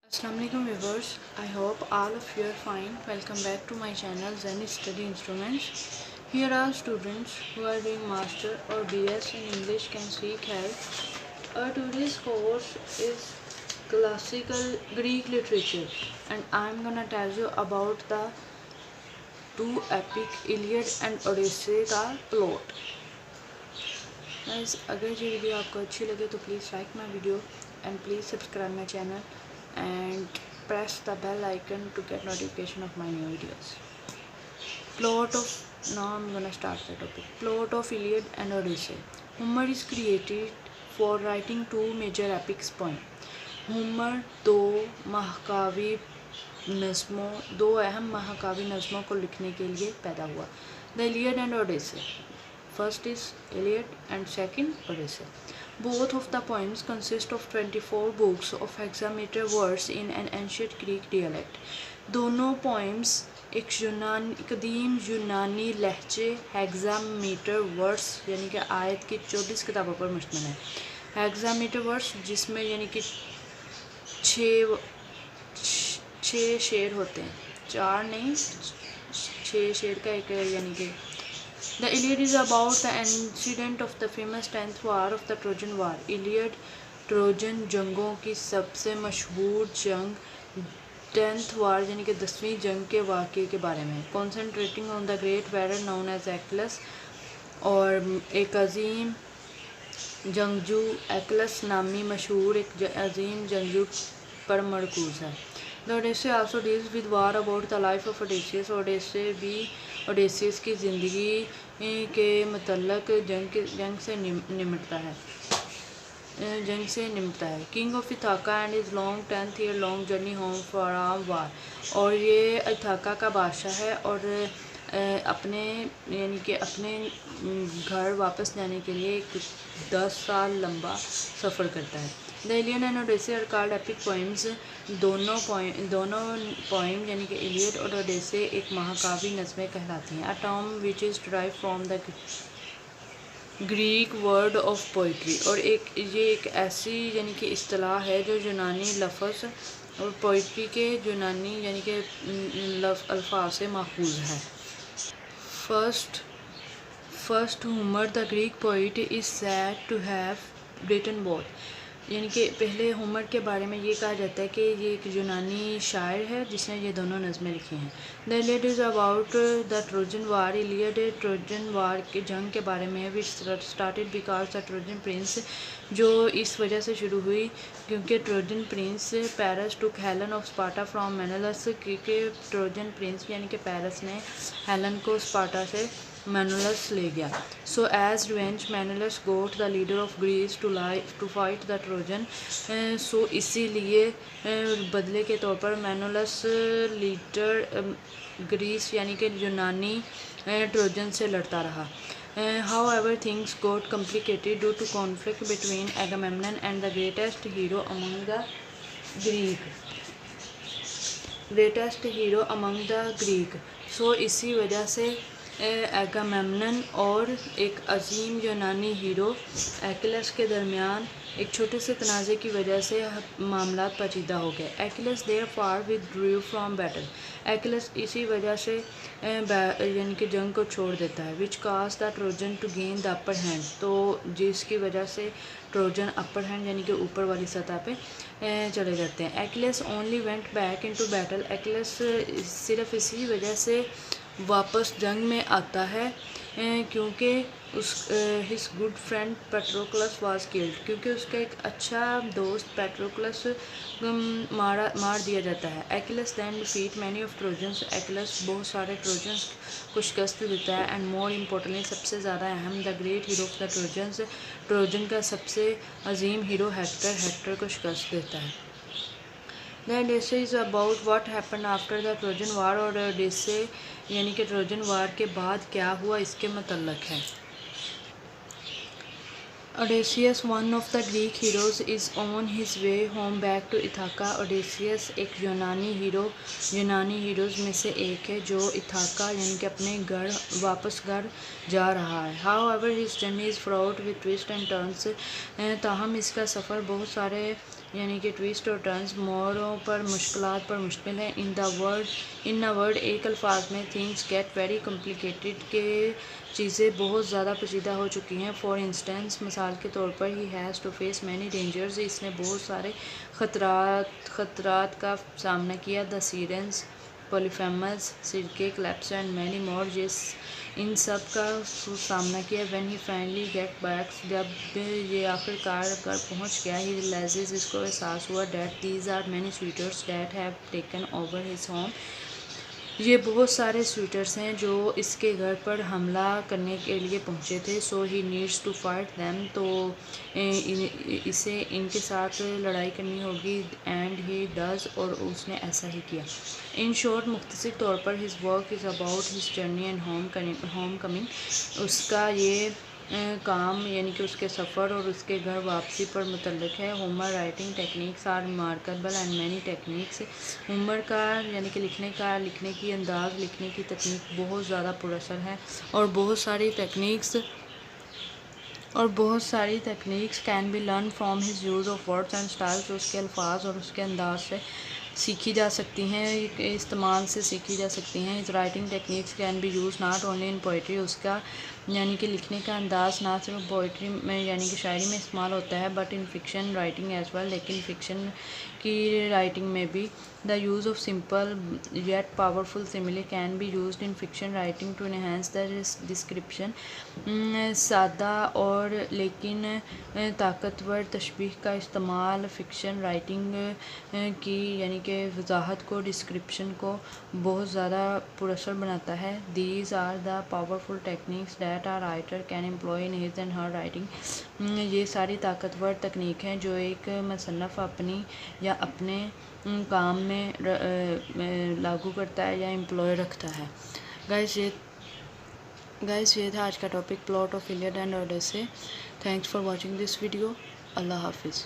Assalamualaikum viewers, I hope all of you are fine. Welcome back to my channel Zen Study Instruments. Here are students who are doing Master or BS in English can seek help. Today's course is Classical Greek Literature and I'm gonna tell you about the two epic Iliad and Odyssey का plot. Guys, अगर ये video आपको अच्छी लगे तो please like my video and please subscribe my channel and press the bell icon to get notification of my new videos. Now I'm gonna start the topic. Plot of Iliad and Odyssey. Homer is created for writing two major epics poem. Homer दो अहम महाकाव्य नज़्मों को लिखने के लिए पैदा हुआ. The Iliad and Odyssey. First is Iliad and second Odyssey. Both of the poems consist of 24 books of hexameter verse in an ancient Greek dialect. दोनों poems एक कदीम यूनानी लहजे हेक्सामीटर वर्स यानी कि आयत की 24 किताबों पर मुश्तमिल है. हेक्सामीटर वर्स जिसमें यानी कि छः शेर होते हैं, चार नहीं 6 शेर का एक यानी कि The Iliad is about the incident of the famous 10th war of the Trojan War. Iliad Trojan जंगों की सबसे मशहूर जंग 10th war यानी कि 10वीं जंग के वाक़े के बारे में. Concentrating on the great warrior known as Achilles और एक अजीम जंगजू एक्लस नामी मशहूर एक अजीम जंगजू पर मरकूज़ है. The Odyssey also deals with war about the life of Odysseus. Odyssey भी ओडेसियस की ज़िंदगी के मतलब जंग से निमटता है. King of Ithaca and is long 10th year long journey home from war. और ये इथाका का बादशाह है और अपने यानी कि अपने घर वापस जाने के लिए एक 10 साल लंबा सफ़र करता है. The Iliad and Odyssey are called epic poems. दोनों पोइम यानी कि इलियड और ओडेसी एक महाकाव्य नज़में कहलाती हैं. A term which is derive from the Greek word of poetry. और ये एक ऐसी यानी कि इस्तिलाह है जो यूनानी लफ्ज़ और पोइट्री के यूनानी यानी कि अल्फाज से माखूज़ है. First Homer the Greek poet is said to have written both. यानी कि पहले होमर के बारे में ये कहा जाता है कि ये एक यूनानी शायर है जिसने ये दोनों नज़में लिखी हैं. The Iliad is about the Trojan war. Iliad Trojan war के जंग के बारे में which started because the Trojan prince जो इस वजह से शुरू हुई क्योंकि Trojan prince Paris took Helen of Sparta from Menelaus. क्योंकि ट्रोजन प्रिंस यानी कि पैरस ने हेलन को स्पार्टा से मेनलस ले गया. So as revenge Menelaus got the leader of Greece to fight the Trojan. So इसीलिए बदले के तौर पर मेनलस लीडर ग्रीस यानी कि यूनानी ट्रोजन से लड़ता रहा. However, things got complicated due to conflict between Agamemnon and the greatest hero among the Greek. So इसी वजह से एगामेमनन और एक अजीम यूनानी हीरो एक्लिस के दरमियान एक छोटे से तनाज़े की वजह से मामला पेचीदा हो गए. Achilles therefore withdrew from battle. Achilles इसी वजह से यानी कि जंग को छोड़ देता है. Which cause the Trojan to gain the upper hand. तो जिसकी वजह से ट्रोजन अपर हैंड यानी कि ऊपर वाली सतह पे चले जाते हैं. Achilles only went back into battle. Achilles सिर्फ इसी वजह से वापस जंग में आता है क्योंकि his good friend Patroclus was killed. क्योंकि उसका एक अच्छा दोस्त पेट्रोक्लस मार दिया जाता है. Achilles then defeat many of Trojans. Achilles बहुत सारे ट्रोजन्स को शिकस्त देता है. एंड मोर इम्पोर्टेंटली सबसे ज़्यादा अहम the great hero of the trojans. Trojan का सबसे अजीम हीरो हेक्टर को शिकस्त देता है. The Odyssey is about what happened after the Trojan War. और ओडेसी यानी कि ट्रोजन वार के बाद क्या हुआ इसके मतलब है. Odysseus, one of the Greek heroes, is on his way home back to Ithaca. Odysseus एक यूनानी हीरोज़ में से एक है जो इथाका यानी कि अपने वापस घर जा रहा है. However, his journey is fraught with twists and turns. ताहम इसका सफ़र बहुत सारे यानी कि ट्विस्ट और टर्न्स, मोड़ों पर, मुश्किलात पर मुश्किल है। इन अ वर्ड, एक अल्फाज में, थिंग्स गेट वेरी कॉम्प्लिकेटेड, के चीज़ें बहुत ज़्यादा पेचीदा हो चुकी हैं। फॉर इंस्टेंस, मिसाल के तौर पर, he has to face many dangers, इसने बहुत सारे ख़तरात का सामना किया। The sirens, Polyphemus, Circe, cyclops and many more, जिस इन सब का सामना किया। When he finally get back, जब ये आखिरकार घर पहुंच गया, ही रियलाइजेस, इसको एहसास हुआ, that these are many suitors that have taken over his home, ये बहुत सारे स्वीटर्स हैं जो इसके घर पर हमला करने के लिए पहुंचे थे। So he needs to fight them, तो इसे इनके साथ लड़ाई करनी होगी। एंड ही डज, और उसने ऐसा ही किया। इन शॉर्ट, मुख्तसर तौर पर, his work is about his journey and home coming, उसका ये काम यानी कि उसके सफ़र और उसके घर वापसी पर मुतल्लिक है। Homer writing techniques are remarkable and many techniques, Homer का यानी कि लिखने की अंदाज़, लिखने की तकनीक बहुत ज़्यादा पुरअसर है, और बहुत सारी techniques can be learn from his use of words and styles, उसके अल्फाज और उसके अंदाज से सीखी जा सकती हैं, इस्तेमाल से सीखी जा सकती हैं। इस writing techniques can be use not only in poetry, उसका यानी कि लिखने का अंदाज़ ना सिर्फ पोइट्री में यानी कि शायरी में इस्तेमाल होता है, but in fiction writing as well, लेकिन फ़िक्शन की राइटिंग में भी। The use of simple yet powerful simile can be used in fiction writing to enhance the description, सादा और लेकिन ताकतवर तशबीह का इस्तेमाल फ़िक्शन राइटिंग की यानी कि वजाहत को, डिस्क्रिप्शन को बहुत ज़्यादा पुरअसर बनाता है। These are the powerful techniques that are writer can employ in his and her writing, ये सारी ताकतवर तकनीक हैं जो एक मुसन्निफ़ अपनी या अपने काम में लागू करता है या एम्प्लॉय रखता है। गाइस ये था आज का topic, plot of Iliad and Odyssey. Thanks for watching this video. अल्लाह हाफिज़।